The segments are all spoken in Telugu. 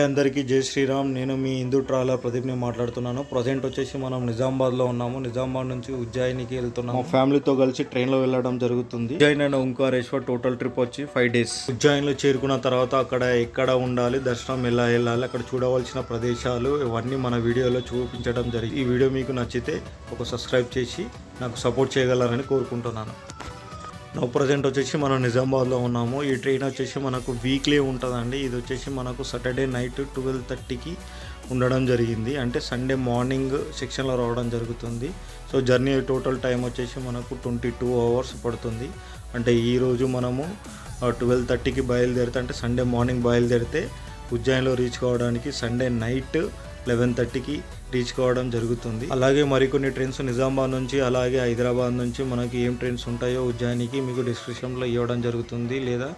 అందరికీ జై శ్రీరామ్. నేను మీ హిందూ ట్రావెలర్ ప్రదీప్ని మాట్లాడుతున్నాను. ప్రజెంట్ వచ్చేసి మనం నిజామాబాద్లో ఉన్నాము. నిజామాబాద్ నుంచి ఉజ్జయినికి వెళ్తున్నాము. మా ఫ్యామిలీతో కలిసి ట్రైన్లో వెళ్ళడం జరుగుతుంది. Ujjain and Omkareshwar total trip వచ్చి 5 days. ఉజ్జయిన్లో చేరుకున్న తర్వాత అక్కడ ఎక్కడ ఉండాలి, దర్శనం ఎలా వెళ్ళాలి, అక్కడ చూడవలసిన ప్రదేశాలు ఇవన్నీ మన వీడియోలో చూపించడం జరిగింది. ఈ వీడియో మీకు నచ్చితే ఒక సబ్స్క్రైబ్ చేసి నాకు సపోర్ట్ చేయగలరని కోరుకుంటున్నాను. నో ప్రజెంట్ వచ్చేసి మనం నిజామాబాద్లో ఉన్నాము. ఈ ట్రైన్ వచ్చేసి మనకు వీక్లీ ఉంటుందండి. ఇది వచ్చేసి మనకు సాటర్డే నైట్ 12:30కి ఉండడం జరిగింది. అంటే సండే మార్నింగ్ సెక్షన్లో రావడం జరుగుతుంది. సో జర్నీ టోటల్ టైం వచ్చేసి మనకు 22 hours పడుతుంది. అంటే ఈరోజు మనము 12:30కి బయలుదేరితే, అంటే సండే మార్నింగ్ బయలుదేరితే ఉజ్జయిన్లో రీచ్ కావడానికి సండే నైట్ 11:30కి రీచ్ కావడం జరుగుతుంది. అలాగే మరికొన్ని ట్రైన్స్ నిజామాబాద్ నుంచి అలాగే హైదరాబాద్ నుంచి మనకి ఏం ట్రైన్స్ ఉంటాయో ఉజ్జయినికి మీకు డిస్క్రిప్షన్లో ఇవ్వడం జరుగుతుంది, లేదా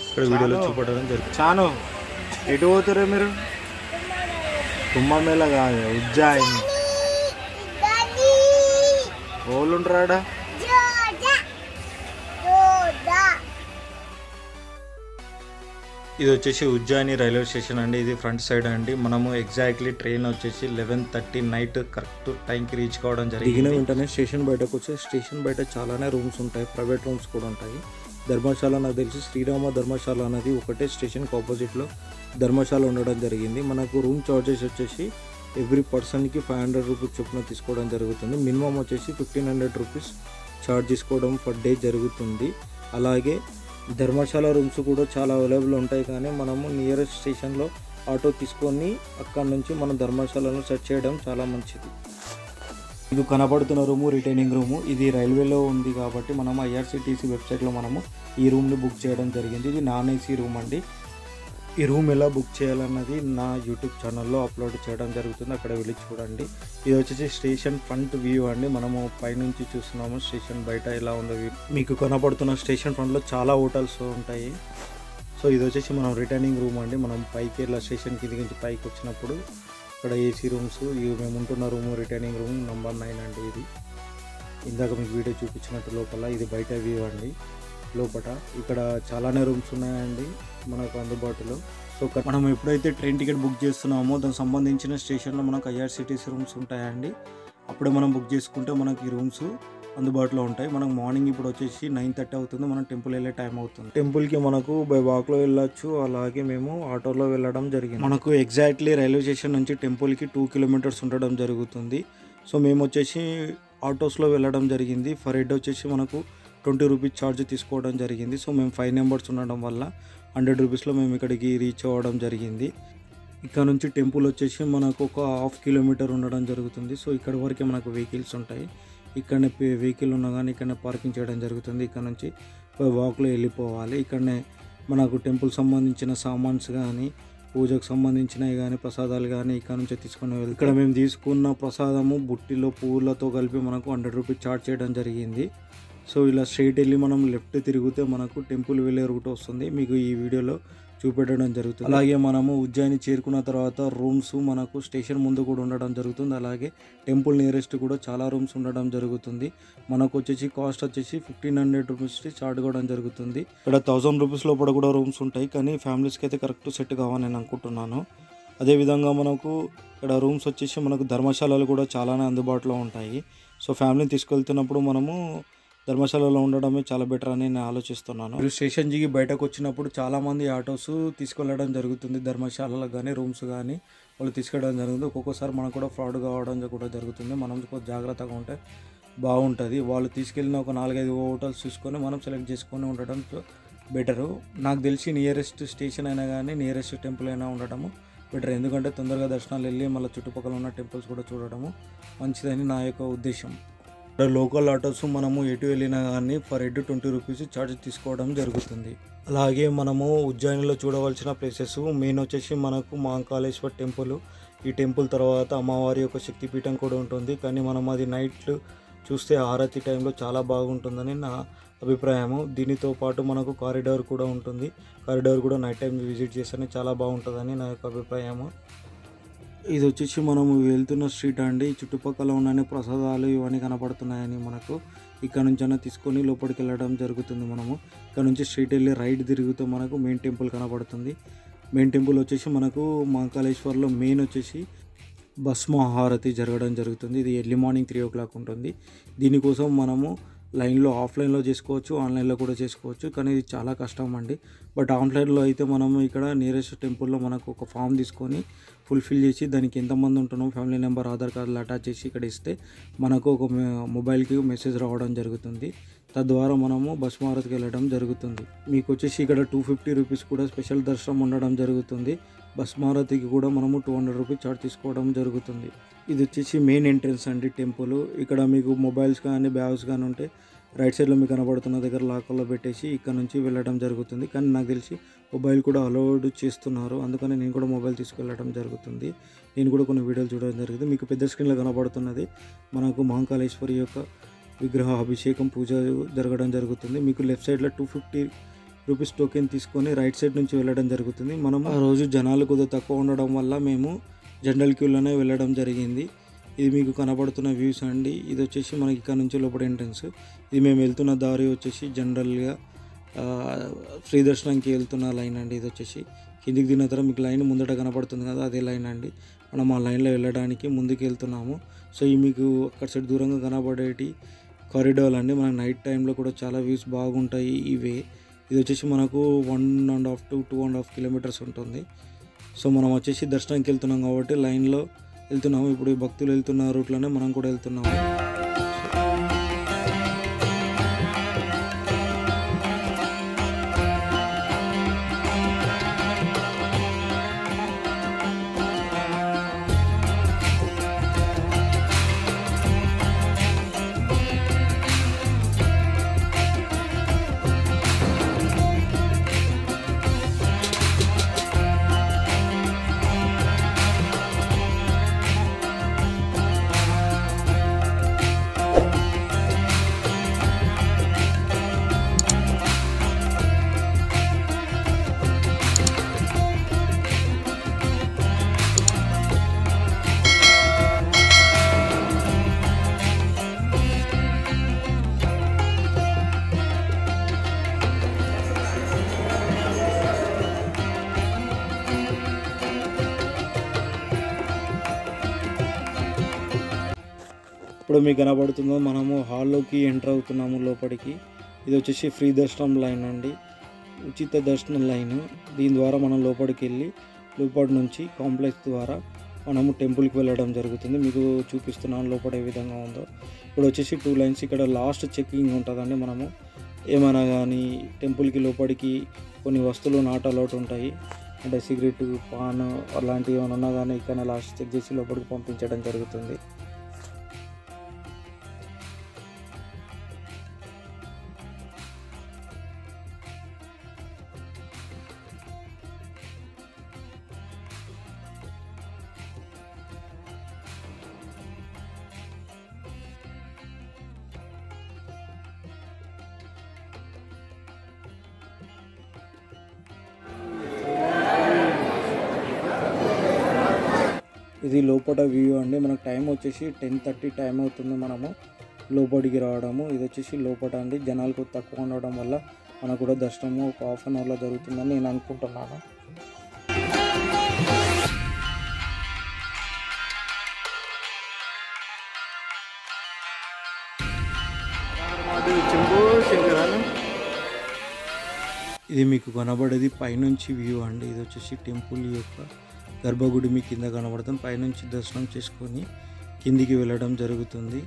ఇక్కడ వీడియోలో చూపడం జరుగుతుంది. చాను ఎటు పోతారే మీరు? కుంభమేళ కాదు, ఉజ్జయిని. ఓళ్ళు ఉంటారా? ఇది వచ్చేసి ఉజ్జయిని రైల్వే స్టేషన్ అండి. ఇది ఫ్రంట్ సైడ్ అండి. మనము ఎగ్జాక్ట్లీ ట్రైన్ వచ్చేసి 11:30 నైట్ కరెక్ట్ టైంకి రీచ్ కావడం జరిగింది. దిగిన వెంటనే స్టేషన్ బయటకు వచ్చి స్టేషన్ బయట చాలానే రూమ్స్ ఉంటాయి, ప్రైవేట్ రూమ్స్ కూడా ఉంటాయి. ధర్మశాల నాకు తెలిసి శ్రీరామ ధర్మశాల అనేది ఒకటే స్టేషన్కి ఆపోజిట్లో ధర్మశాల ఉండడం జరిగింది. మనకు రూమ్ చార్జెస్ వచ్చేసి ఎవ్రీ పర్సన్కి 500 రూపీస్ చొప్పున తీసుకోవడం జరుగుతుంది. మినిమం వచ్చేసి 1500 రూపీస్ ఛార్జ్ తీసుకోవడం పర్ డే జరుగుతుంది. అలాగే ధర్మశాల రూమ్స్ కూడా చాలా అవైలబుల్ ఉంటాయి, కానీ మనము నియరెస్ట్ స్టేషన్లో ఆటో తీసుకొని అక్కడ నుంచి మనం ధర్మశాలను సెర్చ్ చేయడం చాలా మంచిది. ఇది కనబడుతున్న రూము రిటైనింగ్ రూము. ఇది రైల్వేలో ఉంది కాబట్టి మనం IRCTC వెబ్సైట్లో మనము ఈ రూమ్ని బుక్ చేయడం జరిగింది. ఇది నాన్ AC రూమ్ అండి. ఈ రూమ్ ఎలా బుక్ చేయాలన్నది నా యూట్యూబ్ ఛానల్లో అప్లోడ్ చేయడం జరుగుతుంది, అక్కడ వెళ్ళి చూడండి. ఇది వచ్చేసి స్టేషన్ ఫ్రంట్ వ్యూ అండి. మనము పైనుంచి చూస్తున్నాము స్టేషన్ బయట ఎలా ఉందో వ్యూ. మీకు కనపడుతున్న స్టేషన్ ఫ్రంట్లో చాలా హోటల్స్ ఉంటాయి. సో ఇది వచ్చేసి మనం రిటర్నింగ్ రూమ్ అండి. మనం పైకి ఇలా స్టేషన్ కింద నుంచి పైకి వచ్చినప్పుడు ఇక్కడ AC రూమ్స్, ఇవి మేము ఉంటున్న రూము రిటర్నింగ్ రూమ్ నెంబర్ 9 అండి. ఇది ఇందాక మీకు వీడియో చూపించినట్టు లోపల ఇది బయట వ్యూ అండి. లోపల ఇక్కడ చాలానే రూమ్స్ ఉన్నాయండి మనకు అందుబాటులో. సో మనం ఎప్పుడైతే ట్రైన్ టికెట్ బుక్ చేస్తున్నామో దానికి సంబంధించిన స్టేషన్లో మనకు IRCTC రూమ్స్ ఉంటాయండి. అప్పుడే మనం బుక్ చేసుకుంటే మనకి ఈ రూమ్స్ అందుబాటులో ఉంటాయి. మనకు మార్నింగ్ ఇప్పుడు వచ్చేసి 9:30 అవుతుంది. మనం టెంపుల్ వెళ్ళే టైం అవుతుంది. టెంపుల్కి మనకు బై వాక్లో వెళ్ళొచ్చు, అలాగే మేము ఆటోలో వెళ్ళడం జరిగింది. మనకు ఎగ్జాక్ట్లీ రైల్వే స్టేషన్ నుంచి టెంపుల్కి 2 kilometers ఉండడం జరుగుతుంది. సో మేము వచ్చేసి ఆటోస్లో వెళ్ళడం జరిగింది. ఫర్ హెడ్ వచ్చేసి మనకు 20 రూపీస్ ఛార్జ్ తీసుకోవడం జరిగింది. సో మేము 5 members ఉండడం వల్ల 100 రూపీస్లో మేము ఇక్కడికి రీచ్ అవ్వడం జరిగింది. ఇక్కడ నుంచి టెంపుల్ వచ్చేసి మనకు ఒక 1/2 kilometer ఉండడం జరుగుతుంది. సో ఇక్కడ వరకే మనకు వెహికల్స్ ఉంటాయి. ఇక్కడనే వెహికల్ ఉన్నా కానీ ఇక్కడనే పార్కింగ్ చేయడం జరుగుతుంది. ఇక్కడ నుంచి వాక్లో వెళ్ళిపోవాలి. ఇక్కడనే మనకు టెంపుల్ సంబంధించిన సామాన్స్ కానీ, పూజకు సంబంధించినవి కానీ, ప్రసాదాలు కానీ ఇక్కడ నుంచి తీసుకుని వెళ్ళి ఇక్కడ మేము తీసుకున్న ప్రసాదము బుట్టిలో పువ్వులతో కలిపి మనకు 100 రూపీస్ ఛార్జ్ చేయడం జరిగింది. సో ఇలా స్ట్రైట్ వెళ్ళి మనం లెఫ్ట్ తిరిగితే మనకు టెంపుల్ వెళ్ళే రూట్ వస్తుంది, మీకు ఈ వీడియోలో చూపెట్టడం జరుగుతుంది. అలాగే మనము ఉజ్జయిని చేరుకున్న తర్వాత రూమ్స్ మనకు స్టేషన్ ముందు కూడా ఉండడం జరుగుతుంది. అలాగే టెంపుల్ నియరెస్ట్ కూడా చాలా రూమ్స్ ఉండడం జరుగుతుంది. మనకు వచ్చేసి కాస్ట్ వచ్చేసి 1500 రూపీస్ ఛార్జ్ కావడం జరుగుతుంది. ఇక్కడ 1000 రూపీస్ లోపల కూడా రూమ్స్ ఉంటాయి, కానీ ఫ్యామిలీస్కి అయితే కరెక్ట్ సెట్ కావాలని నేను అనుకుంటున్నాను. అదేవిధంగా మనకు ఇక్కడ రూమ్స్ వచ్చేసి మనకు ధర్మశాలలు కూడా చాలానే అందుబాటులో ఉంటాయి. సో ఫ్యామిలీని తీసుకెళ్తున్నప్పుడు మనము ధర్మశాలలో ఉండడమే చాలా బెటర్ అని నేను ఆలోచిస్తున్నాను. మీరు స్టేషన్ దిగి బయటకు వచ్చినప్పుడు చాలామంది ఆటోస్ తీసుకెళ్ళడం జరుగుతుంది. ధర్మశాలలో కానీ రూమ్స్ కానీ వాళ్ళు తీసుకెళ్ళడం జరుగుతుంది. ఒక్కొక్కసారి మనకు కూడా ఫ్రాడ్ కావడం కూడా జరుగుతుంది. మనం కొంచెం జాగ్రత్తగా ఉంటే బాగుంటుంది. వాళ్ళు తీసుకెళ్ళిన ఒక 4-5 హోటల్స్ చూసుకొని మనం సెలెక్ట్ చేసుకొని ఉండడం బెటరు. నాకు తెలిసి నియరెస్ట్ స్టేషన్ అయినా కానీ నియరెస్ట్ టెంపుల్ అయినా ఉండడము బెటర్. ఎందుకంటే తొందరగా దర్శనాలు వెళ్ళి మళ్ళీ చుట్టుపక్కల ఉన్న టెంపుల్స్ కూడా చూడడము మంచిదని నా యొక్క ఉద్దేశం. ఇక్కడ లోకల్ ఆటోస్ మనము ఎటు వెళ్ళినా కానీ ఫర్ హెడ్ 20 రూపీస్ ఛార్జ్ తీసుకోవడం జరుగుతుంది. అలాగే మనము ఉజ్జయినిలో చూడవలసిన ప్లేసెస్ మెయిన్ వచ్చేసి మనకు మహాకాళేశ్వర్ టెంపుల్. ఈ టెంపుల్ తర్వాత అమ్మవారి యొక్క శక్తిపీఠం కూడా ఉంటుంది, కానీ మనం అది నైట్ చూస్తే హారతి టైంలో చాలా బాగుంటుందని నా అభిప్రాయము. దీనితో పాటు మనకు కారిడార్ కూడా ఉంటుంది. కారిడార్ కూడా నైట్ టైం విజిట్ చేస్తేనే చాలా బాగుంటుందని నా యొక్క అభిప్రాయము. ఇది వచ్చేసి మనము వెళ్తున్న స్ట్రీట్ అండి. చుట్టుపక్కల ఉన్న ప్రసాదాలు ఇవన్నీ కనపడుతున్నాయని మనకు ఇక్కడ నుంచి అయినా తీసుకొని లోపలికి వెళ్ళడం జరుగుతుంది. మనము ఇక్కడ నుంచి స్ట్రీట్ వెళ్ళి రైట్ తిరిగితే మనకు మెయిన్ టెంపుల్ కనపడుతుంది. మెయిన్ టెంపుల్ వచ్చేసి మనకు మహాకాళేశ్వర్లో మెయిన్ వచ్చేసి భస్మ హారతి జరగడం జరుగుతుంది. ఇది ఎర్లీ మార్నింగ్ 3 o'clock ఉంటుంది. దీనికోసం మనము లైన్లో ఆఫ్లైన్లో చేసుకోవచ్చు, ఆన్లైన్లో కూడా చేసుకోవచ్చు. కానీ ఇది చాలా కష్టం అండి. బట్ ఆన్లైన్లో అయితే మనము ఇక్కడ నియరెస్ట్ టెంపుల్లో మనకు ఒక ఫామ్ తీసుకొని ఫుల్ఫిల్ చేసి దానికి ఎంతమంది ఉంటున్నాం ఫ్యామిలీ నెంబర్, ఆధార్ కార్డులు అటాచ్ చేసి ఇక్కడ ఇస్తే మనకు ఒక మొబైల్కి మెసేజ్ రావడం జరుగుతుంది. తద్వారా మనము భస్మారతికి వెళ్ళడం జరుగుతుంది. మీకు వచ్చేసి ఇక్కడ 250 రూపీస్ కూడా స్పెషల్ దర్శనం ఉండడం జరుగుతుంది. భస్మారతికి కూడా మనము 200 రూపీస్ చార్జ్ తీసుకోవడం జరుగుతుంది. ఇది వచ్చేసి మెయిన్ ఎంట్రన్స్ అండి టెంపుల్. ఇక్కడ మీకు మొబైల్స్ కానీ బ్యాగ్స్ కానీ ఉంటే రైట్ సైడ్లో మీకు కనబడుతున్న దగ్గర లాకర్లో పెట్టేసి ఇక్కడ నుంచి వెళ్ళడం జరుగుతుంది. కానీ నాకు తెలిసి మొబైల్ కూడా అలౌడ్ చేస్తున్నారు, అందుకని నేను కూడా మొబైల్ తీసుకెళ్ళడం జరుగుతుంది. నేను కూడా కొన్ని వీడియోలు చూడడం జరిగింది. మీకు పెద్ద స్క్రీన్లో కనబడుతున్నది మనకు మహాకాళేశ్వరి యొక్క విగ్రహ అభిషేకం పూజ జరగడం జరుగుతుంది. మీకు లెఫ్ట్ సైడ్లో 250 రూపీస్ టోకెన్ తీసుకొని రైట్ సైడ్ నుంచి వెళ్ళడం జరుగుతుంది. మనం ఆ రోజు జనాలు కొద్దిగా తక్కువ ఉండడం వల్ల మేము జనరల్ క్యూలోనే వెళ్ళడం జరిగింది. ఇది మీకు కనబడుతున్న వ్యూస్ అండి. ఇది వచ్చేసి మనకి ఇక్కడ నుంచి లోపల ఎంట్రన్స్. ఇది మేము వెళ్తున్న దారి వచ్చేసి జనరల్గా ఫ్రీ దర్శనంకి వెళ్తున్న లైన్ అండి. ఇది వచ్చేసి కిందికి దిగిన తర్వాత మీకు లైన్ ముందట కనపడుతుంది కదా, అదే లైన్ అండి. మనం ఆ లైన్లో వెళ్ళడానికి ముందుకు వెళ్తున్నాము. సో ఈ మీకు అక్కడ సైడ్ దూరంగా కనబడేటి కారిడార్ అండి. మనకు నైట్ టైంలో కూడా చాలా వ్యూస్ బాగుంటాయి ఇవే. ఇది వచ్చేసి మనకు 1.5 to 2.5 kilometers ఉంటుంది. సో మనం వచ్చేసి దర్శనానికి వెళ్తున్నాం కాబట్టి లైన్లో వెళ్తున్నాము. ఇప్పుడు ఈ భక్తులు వెళ్తున్న రూట్లోనే మనం కూడా వెళ్తున్నాము. ఇప్పుడు మీకు కనబడుతుందో మనము హాల్లోకి ఎంటర్ అవుతున్నాము లోపలికి. ఇది వచ్చేసి ఫ్రీ దర్శనం లైన్ అండి, ఉచిత దర్శనం లైన్. దీని ద్వారా మనం లోపలికి వెళ్ళి లోపటి నుంచి కాంప్లెక్స్ ద్వారా మనము టెంపుల్కి వెళ్ళడం జరుగుతుంది. మీకు చూపిస్తున్నాను లోపల ఏ విధంగా ఉందో. ఇప్పుడు వచ్చేసి 2 లైన్స్. ఇక్కడ లాస్ట్ చెకింగ్ ఉంటుందండి. మనము ఏమైనా కానీ టెంపుల్కి లోపలికి కొన్ని వస్తువులు నాట్ అలౌట్ ఉంటాయి, అంటే సిగరెట్, పాన్ అలాంటివి ఏమైనా ఉన్నా కానీ ఇక్కడ లాస్ట్ చెక్ చేసి లోపలికి పంపించడం జరుగుతుంది. ఇది లోపల వ్యూ అండి. మనకు టైం వచ్చేసి 10:30 టైం అవుతుంది మనము లోపలికి రావడము. ఇది వచ్చేసి లోపల అండి. జనాలకు తక్కువ ఉండడం వల్ల మనకు కూడా దర్శనము ఒక 1/2 an hourలో జరుగుతుందని నేను అనుకుంటున్నాను. ఇది మీకు కనబడేది పైనుంచి వ్యూ అండి. ఇది వచ్చేసి టెంపుల్ యొక్క గర్భగుడి మీ కింద కనబడుతుంది. పైనుంచి దర్శనం చేసుకొని కిందికి వెళ్ళడం జరుగుతుంది.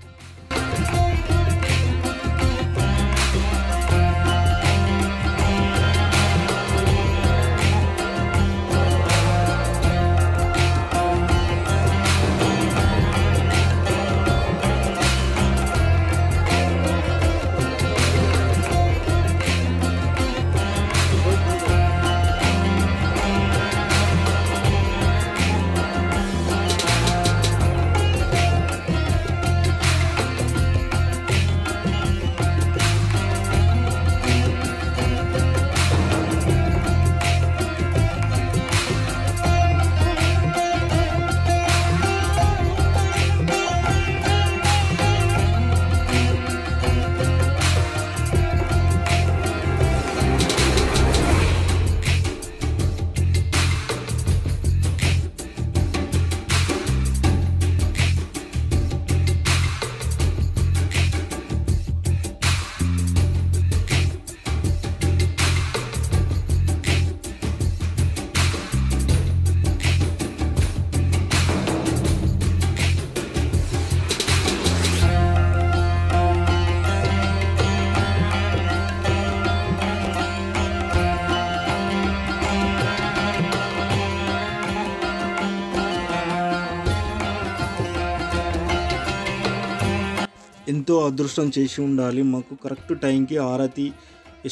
ఎంతో అదృష్టం చేసి ఉండాలి. మాకు కరెక్ట్ టైంకి ఆరతి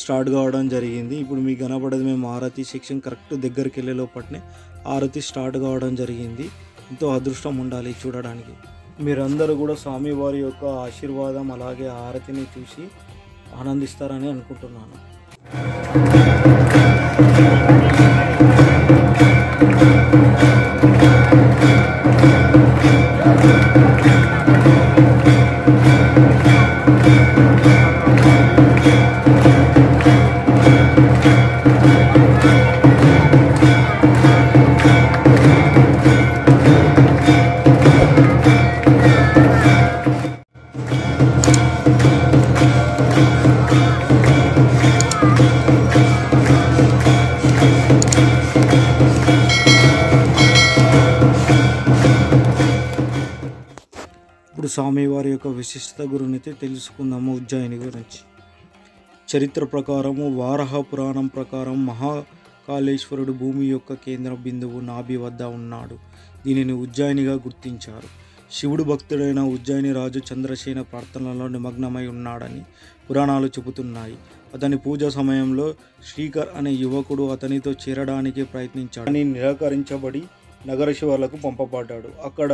స్టార్ట్ కావడం జరిగింది. ఇప్పుడు మీకు కనపడేది మేము ఆరతి సెక్షన్ కరెక్ట్ దగ్గరికి వెళ్ళే లోపట్నే ఆరతి స్టార్ట్ కావడం జరిగింది. ఎంతో అదృష్టం ఉండాలి చూడడానికి. మీరందరూ కూడా స్వామివారి యొక్క ఆశీర్వాదం అలాగే ఆరతిని చూసి ఆనందిస్తారని అనుకుంటున్నాను. ఇప్పుడు స్వామివారి యొక్క విశిష్టత గురించి తెలుసుకుందాము. ఉజ్జయిని గురించి చరిత్ర ప్రకారము వారాహ పురాణం ప్రకారం మహాకాళేశ్వరుడు భూమి యొక్క కేంద్ర బిందువు నాభి వద్ద ఉన్నాడు. దీనిని ఉజ్జయినిగా గుర్తించారు. శివుడు భక్తుడైన ఉజ్జయిని రాజు చంద్రసేన ప్రార్థనలో నిమగ్నమై ఉన్నాడని పురాణాలు చెబుతున్నాయి. అతని పూజ సమయంలో శ్రీకర్ అనే యువకుడు అతనితో చేరడానికి ప్రయత్నించాడు. అని నిరాకరించబడి నగర శివార్లకు పంపబడ్డాడు. అక్కడ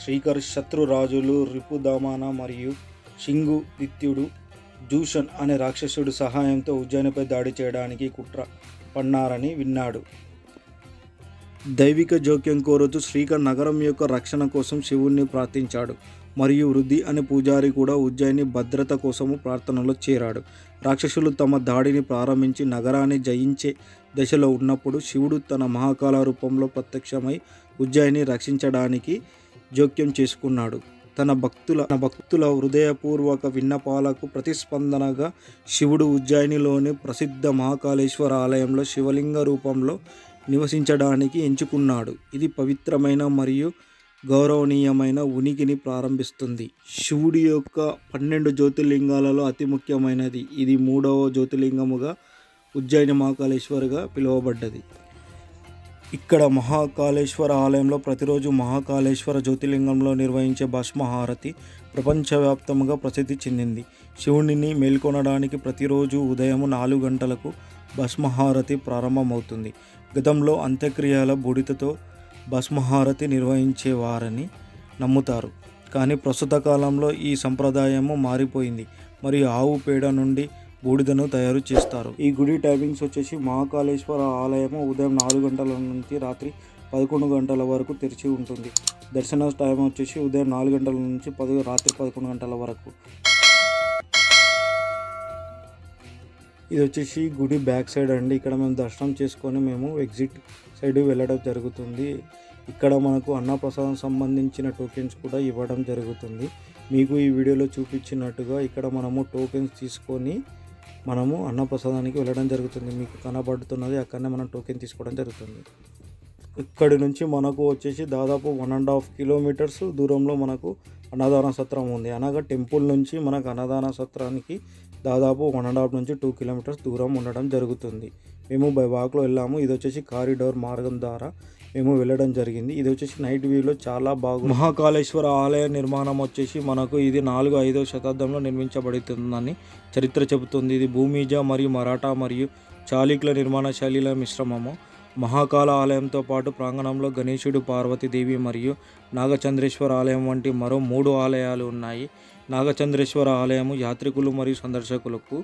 శ్రీకర్ శత్రు రాజులు రిపుదమన మరియు శింగుదిత్యుడు జూషన్ అనే రాక్షసుడు సహాయంతో ఉజ్జయినిపై దాడి చేయడానికి కుట్ర పన్నారని విన్నాడు. దైవిక జోక్యం కోరుతూ శ్రీకర్ నగరం యొక్క రక్షణ కోసం శివుణ్ణి ప్రార్థించాడు. మరియు వృద్ధి అనే పూజారి కూడా ఉజ్జయిని భద్రత కోసము ప్రార్థనలో చేరాడు. రాక్షసులు తమ దాడిని ప్రారంభించి నగరాన్ని జయించే దశలో ఉన్నప్పుడు శివుడు తన మహాకాల రూపంలో ప్రత్యక్షమై ఉజ్జయిని రక్షించడానికి జోక్యం చేసుకున్నాడు. తన భక్తుల హృదయపూర్వక విన్నపాలకు ప్రతిస్పందనగా శివుడు ఉజ్జయినిలోని ప్రసిద్ధ మహాకాళేశ్వర ఆలయంలో శివలింగ రూపంలో నివసించడానికి ఎంచుకున్నాడు. ఇది పవిత్రమైన మరియు గౌరవనీయమైన ఉనికిని ప్రారంభిస్తుంది. శివుడి యొక్క 12 జ్యోతిర్లింగాలలో అతి ముఖ్యమైనది. ఇది 3వ జ్యోతిర్లింగముగా ఉజ్జయిని మహాకాళేశ్వరగా పిలువబడ్డది. ఇక్కడ మహాకాళేశ్వర ఆలయంలో ప్రతిరోజు మహాకాళేశ్వర జ్యోతిర్లింగంలో నిర్వహించే భస్మహారతి ప్రపంచవ్యాప్తంగా ప్రసిద్ధి చెందింది. శివుడిని మేల్కొనడానికి ప్రతిరోజు ఉదయం 4 గంటలకు భస్మహారతి ప్రారంభమవుతుంది. గతంలో అంత్యక్రియల బూడిదతో భస్మహారతి నిర్వహించేవారని నమ్ముతారు. కానీ ప్రస్తుత కాలంలో ఈ సంప్రదాయము మారిపోయింది మరియు ఆవు పేడ నుండి బూడిదను తయారు చేస్తారు. ఈ గుడి టైమింగ్స్ వచ్చేసి మహాకాళేశ్వర ఆలయము ఉదయం 4 గంటల నుంచి రాత్రి 11 గంటల వరకు తెరిచి ఉంటుంది. దర్శన టైం వచ్చేసి ఉదయం 4 గంటల నుంచి రాత్రి 11 గంటల వరకు. ఇది వచ్చేసి గుడి బ్యాక్ సైడ్ అండి. ఇక్కడ మేము దర్శనం చేసుకొని మేము ఎగ్జిట్ సైడ్ వెళ్ళడం జరుగుతుంది. ఇక్కడ మనకు అన్నప్రసాదం సంబంధించిన టోకెన్స్ కూడా ఇవ్వడం జరుగుతుంది. మీకు ఈ వీడియోలో చూపించినట్టుగా ఇక్కడ మనము టోకెన్స్ తీసుకొని మనము అన్నప్రసాదానికి వెళ్ళడం జరుగుతుంది. మీకు కనబడుతున్నది అక్కడనే మనం టోకెన్ తీసుకోవడం జరుగుతుంది. ఇక్కడి నుంచి మనకు వచ్చేసి దాదాపు 1.5 కిలోమీటర్స్ దూరంలో మనకు అన్నదాన సత్రం ఉంది. అనగా టెంపుల్ నుంచి మనకు అన్నదాన సత్రానికి దాదాపు 1.5 నుంచి 2 కిలోమీటర్స్ దూరం ఉండడం జరుగుతుంది. మేము బై వాక్లో వెళ్ళాము. ఇది వచ్చేసి కారిడార్ మార్గం ద్వారా మేము వెళ్ళడం జరిగింది. ఇది వచ్చేసి నైట్ వ్యూలో చాలా బాగుంది. మహాకాళేశ్వర ఆలయ నిర్మాణం వచ్చేసి మనకు ఇది 4-5వ శతాబ్దంలో నిర్మించబడుతుందని చరిత్ర చెబుతుంది. ఇది భూమిజ మరియు మరాఠా మరియు చాళుక్యుల నిర్మాణ శైలిల మిశ్రమము. మహాకాళ ఆలయంతో పాటు ప్రాంగణంలో గణేశుడు, పార్వతీదేవి మరియు నాగచంద్రేశ్వర ఆలయం వంటి మరో 3 ఆలయాలు ఉన్నాయి. నాగచంద్రేశ్వర ఆలయము యాత్రికులు మరియు సందర్శకులకు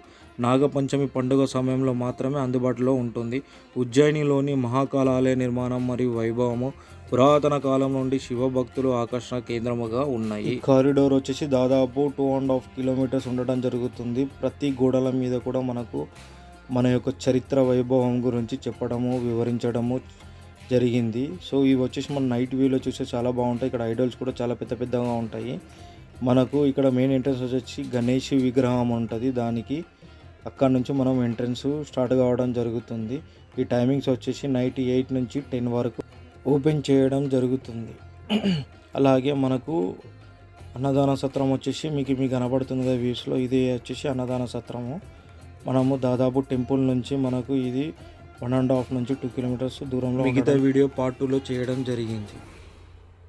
నాగపంచమి పండుగ సమయంలో మాత్రమే అందుబాటులో ఉంటుంది. ఉజ్జయినిలోని మహాకాళ ఆలయ నిర్మాణం మరియు వైభవము పురాతన కాలం నుండి శివభక్తులు ఆకర్షణ కేంద్రముగా ఉన్నాయి. కారిడార్ వచ్చేసి దాదాపు 2.5 కిలోమీటర్స్ ఉండడం జరుగుతుంది. ప్రతి గోడల మీద కూడా మనకు మన యొక్క చరిత్ర వైభవం గురించి చెప్పడము, వివరించడము జరిగింది. సో ఇవి వచ్చేసి మన నైట్ వ్యూలో చూస్తే చాలా బాగుంటాయి. ఇక్కడ ఐడల్స్ కూడా చాలా పెద్దగా ఉంటాయి. మనకు ఇక్కడ మెయిన్ ఎంట్రన్స్ వచ్చేసి గణేష్ విగ్రహం ఉంటుంది. దానికి అక్కడ నుంచి మనం ఎంట్రన్స్ స్టార్ట్ కావడం జరుగుతుంది. ఈ టైమింగ్స్ వచ్చేసి నైట్ 8 నుంచి 10 వరకు ఓపెన్ చేయడం జరుగుతుంది. అలాగే మనకు అన్నదాన సత్రం వచ్చేసి మీకు కనబడుతుంది కదా వ్యూస్లో, ఇది వచ్చేసి అన్నదాన సత్రము. మనము దాదాపు టెంపుల్ నుంచి మనకు ఇది 1.5 నుంచి 2 కిలోమీటర్స్ దూరంలో. మిగతా వీడియో పార్ట్ 2లో చేయడం జరిగింది.